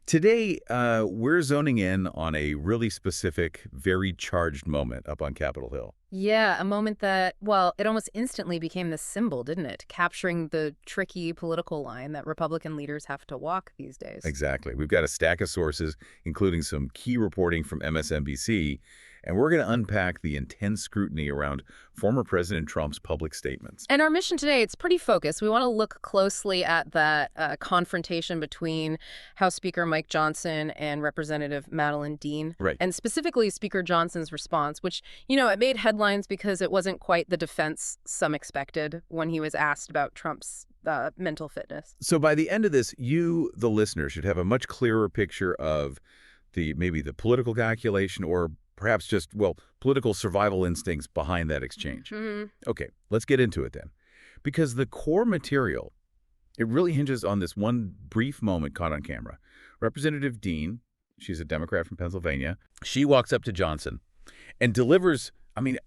Today, we're zoning in on a really specific, very charged moment up on Capitol Hill. Yeah, a moment that, well, it almost instantly became the symbol, didn't it? Capturing the tricky political line that Republican leaders have to walk these days. Exactly. We've got a stack of sources, including some key reporting from MSNBC, and we're going to unpack the intense scrutiny around former President Trump's public statements. And our mission today, it's pretty focused. We want to look closely at that confrontation between House Speaker Mike Johnson and Representative Madeleine Dean. Right. And specifically Speaker Johnson's response, which, it made headlines because it wasn't quite the defense some expected when he was asked about Trump's mental fitness. So by the end of this, you, the listener, should have a much clearer picture of maybe the political calculation or perhaps just, well, political survival instincts behind that exchange. Okay, let's get into it then. Because the core material, it really hinges on this one brief moment caught on camera. Representative Dean, she's a Democrat from Pennsylvania, she walks up to Johnson and delivers,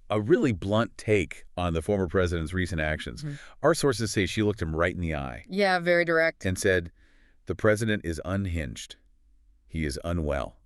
a really blunt take on the former president's recent actions. Our sources say she looked him right in the eye. Yeah, very direct. And said, the president is unhinged. He is unwell.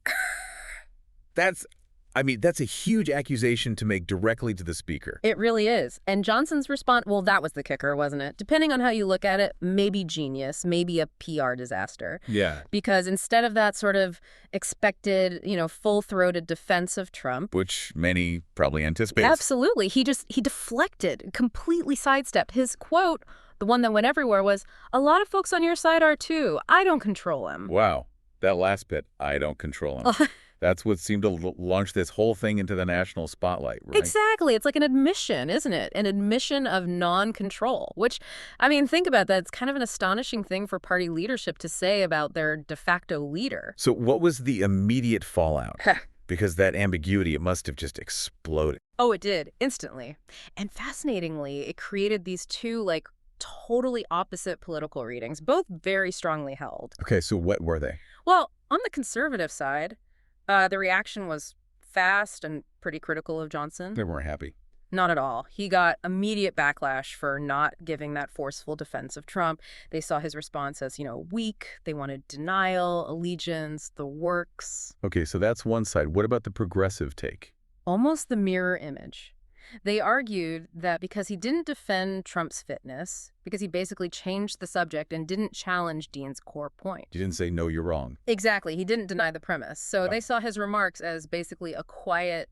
That's a huge accusation to make directly to the speaker. It really is. And Johnson's response, well, that was the kicker, wasn't it? Depending on how you look at it, maybe genius, maybe a PR disaster. Yeah. Because instead of that sort of expected, full-throated defense of Trump, Which many probably anticipate. absolutely, he deflected, completely sidestepped. His quote, the one that went everywhere, was, "A lot of folks on your side are too. I don't control him." Wow. That last bit, I don't control him. That's what seemed to launch this whole thing into the national spotlight, right? Exactly. It's like an admission, isn't it? An admission of non-control, which, think about that. It's kind of an astonishing thing for party leadership to say about their de facto leader. So what was the immediate fallout? Because that ambiguity, it must have just exploded. Oh, it did, instantly. And fascinatingly, it created these two, totally opposite political readings, both very strongly held. Okay, so what were they? Well, on the conservative side, the reaction was fast and pretty critical of Johnson. They weren't happy. Not at all. He got immediate backlash for not giving that forceful defense of Trump. They saw his response as, weak. They wanted denial, allegiance, the works. Okay, so that's one side. What about the progressive take? Almost the mirror image. They argued that because he didn't defend Trump's fitness, because he basically changed the subject and didn't challenge Dean's core point. You didn't say, no, you're wrong. Exactly. He didn't deny the premise. So they saw his remarks as basically a quiet,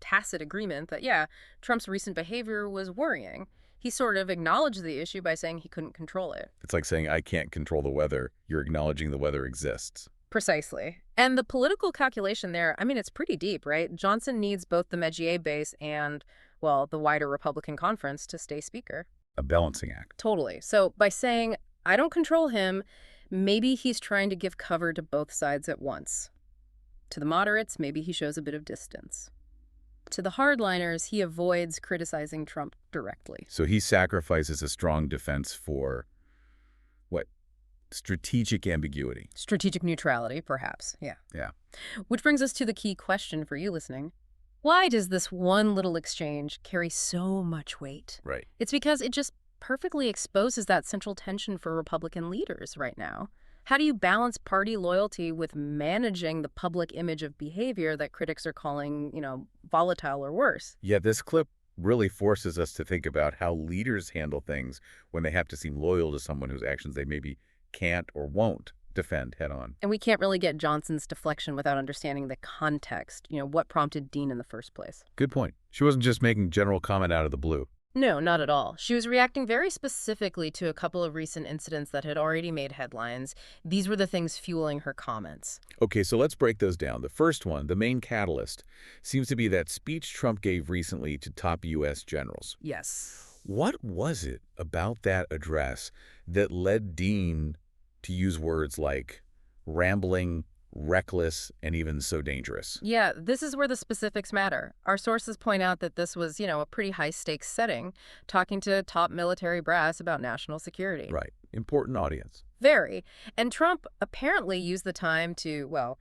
tacit agreement that, yeah, Trump's recent behavior was worrying. He sort of acknowledged the issue by saying he couldn't control it. It's like saying, I can't control the weather. You're acknowledging the weather exists. Precisely. And the political calculation there, it's pretty deep, right? Johnson needs both the Metier base and, well, the wider Republican conference to stay speaker. A balancing act. Totally. So by saying, I don't control him, maybe he's trying to give cover to both sides at once. To the moderates, maybe he shows a bit of distance. To the hardliners, he avoids criticizing Trump directly. So he sacrifices a strong defense for, what? Strategic ambiguity. Strategic neutrality, perhaps. Yeah. Yeah. Which brings us to the key question for you listening. Why does this one little exchange carry so much weight? Right. It's because it just perfectly exposes that central tension for Republican leaders right now. How do you balance party loyalty with managing the public image of behavior that critics are calling, volatile or worse? Yeah, this clip really forces us to think about how leaders handle things when they have to seem loyal to someone whose actions they maybe can't or won't defend head on. And we can't really get Johnson's deflection without understanding the context, what prompted Dean in the first place. Good point. She wasn't just making general comment out of the blue. No, not at all. She was reacting very specifically to a couple of recent incidents that had already made headlines. These were the things fueling her comments. Okay, so let's break those down. The first one, the main catalyst, seems to be that speech Trump gave recently to top U.S. generals. Yes. What was it about that address that led Dean to use words like rambling, reckless, and even so dangerous? Yeah, this is where the specifics matter. Our sources point out that this was, a pretty high-stakes setting, talking to top military brass about national security. Right. Important audience. Very. And Trump apparently used the time to,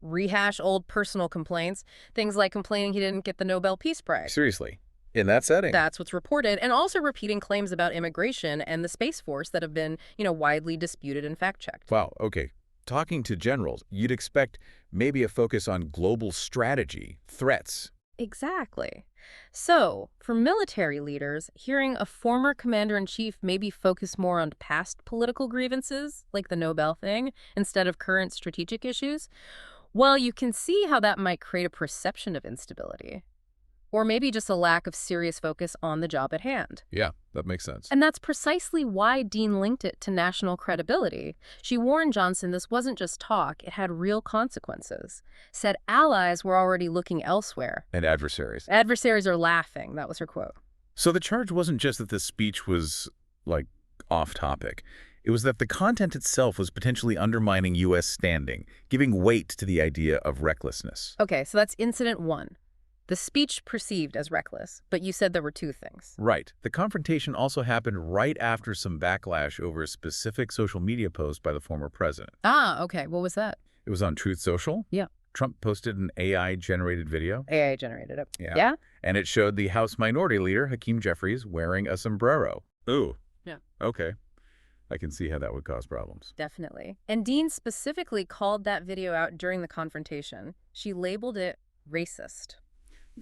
rehash old personal complaints, things like complaining he didn't get the Nobel Peace Prize. Seriously. In that setting. That's what's reported, and also repeating claims about immigration and the Space Force that have been, widely disputed and fact-checked. Wow, okay. talking to generals, you'd expect maybe a focus on global strategy, threats. Exactly. So, for military leaders, hearing a former commander-in-chief maybe focus more on past political grievances, like the Nobel thing, instead of current strategic issues, well, you can see how that might create a perception of instability. Or maybe just a lack of serious focus on the job at hand. Yeah, that makes sense. And that's precisely why Dean linked it to national credibility. She warned Johnson this wasn't just talk, it had real consequences. Said allies were already looking elsewhere. And adversaries. Adversaries are laughing, that was her quote. So the charge wasn't just that the speech was, like, off topic. It was that the content itself was potentially undermining U.S. standing, giving weight to the idea of recklessness. Okay, so that's incident one. The speech perceived as reckless, but you said there were two things. Right. The confrontation also happened right after some backlash over a specific social media post by the former president. Ah, okay. What was that? It was on Truth Social. Yeah. Trump posted an AI-generated video. AI generated it. Yeah. Yeah? And it showed the House Minority Leader, Hakeem Jeffries, wearing a sombrero. Ooh. Yeah. Okay. I can see how that would cause problems. Definitely. And Dean specifically called that video out during the confrontation. She labeled it racist.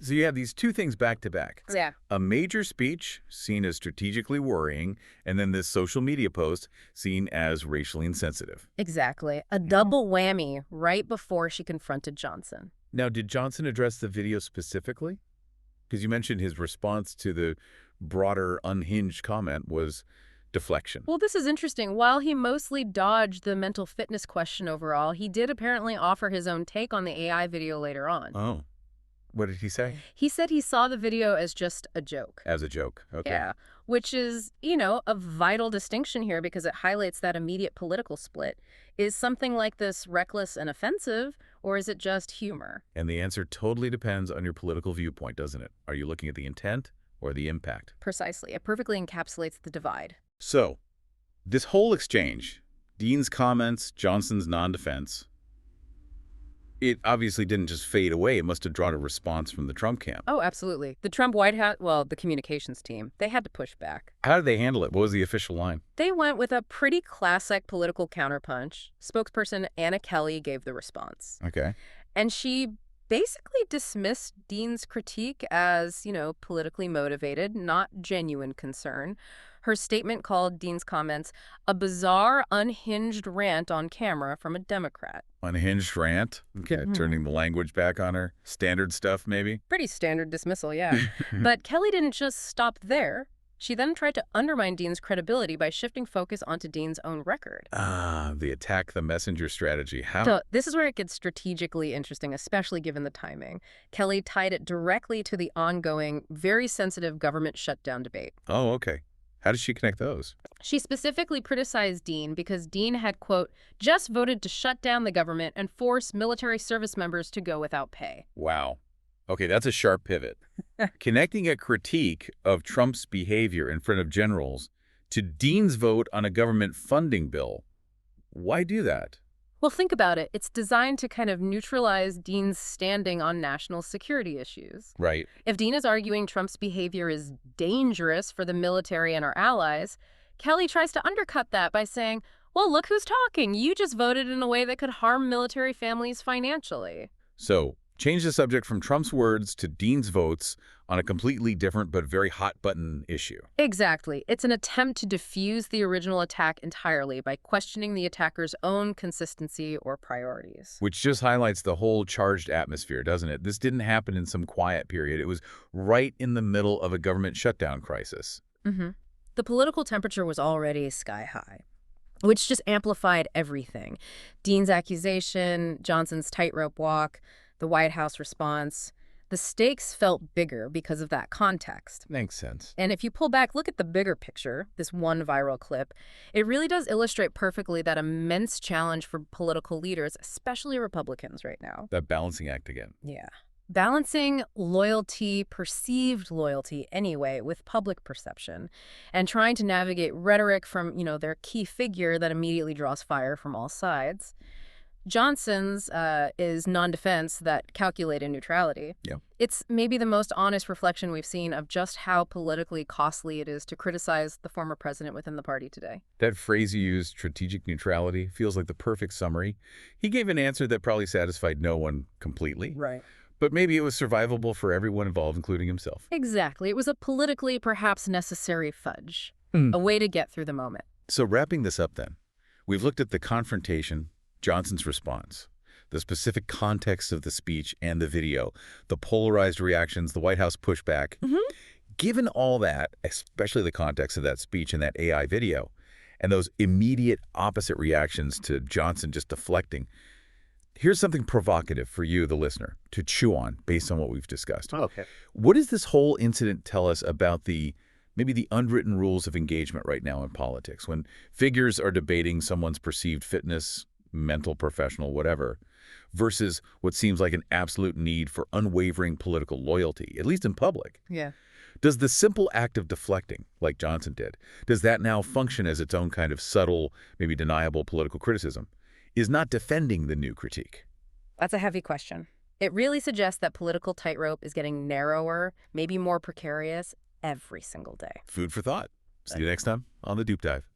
So you have these two things back to back. Yeah. A major speech seen as strategically worrying, and then this social media post seen as racially insensitive. Exactly. A double whammy right before she confronted Johnson. Now, did Johnson address the video specifically? Because you mentioned his response to the broader unhinged comment was deflection. Well, this is interesting. While he mostly dodged the mental fitness question overall, he did apparently offer his own take on the AI video later on. Oh. What did he say? He said he saw the video as just a joke. As a joke. Okay. Yeah, which is, a vital distinction here because it highlights that immediate political split. Is something like this reckless and offensive, or is it just humor? And the answer totally depends on your political viewpoint, doesn't it? Are you looking at the intent or the impact? Precisely. It perfectly encapsulates the divide. So, this whole exchange, Dean's comments, Johnson's non-defense, it obviously didn't just fade away. It must have drawn a response from the Trump camp. Oh, absolutely. The Trump White House, the communications team, they had to push back. How did they handle it? What was the official line? They went with a pretty classic political counterpunch. Spokesperson Anna Kelly gave the response. Okay. And she basically dismissed Dean's critique as, politically motivated, not genuine concern. Her statement called Dean's comments a bizarre, unhinged rant on camera from a Democrat. Unhinged rant? Okay, turning the language back on her. Standard stuff, maybe? Pretty standard dismissal, yeah. But Kelly didn't just stop there. She then tried to undermine Dean's credibility by shifting focus onto Dean's own record. Ah, the attack the messenger strategy. How? So this is where it gets strategically interesting, especially given the timing. Kelly tied it directly to the ongoing, very sensitive government shutdown debate. Oh, okay. How does she connect those? She specifically criticized Dean because Dean had, quote, just voted to shut down the government and force military service members to go without pay. Wow. Okay, that's a sharp pivot. Connecting a critique of Trump's behavior in front of generals to Dean's vote on a government funding bill. Why do that? Well, think about it. It's designed to kind of neutralize Dean's standing on national security issues. Right. If Dean is arguing Trump's behavior is dangerous for the military and our allies, Kelly tries to undercut that by saying, well, look who's talking. You just voted in a way that could harm military families financially. So, change the subject from Trump's words to Dean's votes on a completely different but very hot-button issue. Exactly. It's an attempt to diffuse the original attack entirely by questioning the attacker's own consistency or priorities. Which just highlights the whole charged atmosphere, doesn't it? This didn't happen in some quiet period. It was right in the middle of a government shutdown crisis. The political temperature was already sky high, which just amplified everything. Dean's accusation, Johnson's tightrope walk, the White House response. The stakes felt bigger because of that context. Makes sense. And if you pull back, look at the bigger picture, this one viral clip, it really does illustrate perfectly that immense challenge for political leaders, especially Republicans right now. That balancing act again. Yeah. Balancing loyalty, perceived loyalty anyway, with public perception, and trying to navigate rhetoric from, their key figure that immediately draws fire from all sides. Johnson's is non-defense, that calculated neutrality. Yeah. It's maybe the most honest reflection we've seen of just how politically costly it is to criticize the former president within the party today. That phrase you used, strategic neutrality, feels like the perfect summary. He gave an answer that probably satisfied no one completely. Right. But maybe it was survivable for everyone involved, including himself. Exactly. It was a politically perhaps necessary fudge, a way to get through the moment. So wrapping this up then, we've looked at the confrontation, Johnson's response, the specific context of the speech and the video, the polarized reactions, the White House pushback. Given all that, especially the context of that speech and that AI video, and those immediate opposite reactions to Johnson just deflecting, here's something provocative for you, the listener, to chew on based on what we've discussed. Okay. What does this whole incident tell us about maybe the unwritten rules of engagement right now in politics, when figures are debating someone's perceived fitness, mental, professional, whatever, versus what seems like an absolute need for unwavering political loyalty, at least in public? Yeah. Does the simple act of deflecting, like Johnson did, does that now function as its own kind of subtle, maybe deniable political criticism? Is not defending the new critique? That's a heavy question. It really suggests that political tightrope is getting narrower, maybe more precarious, every single day. Food for thought. See you next time on The Deep Dive.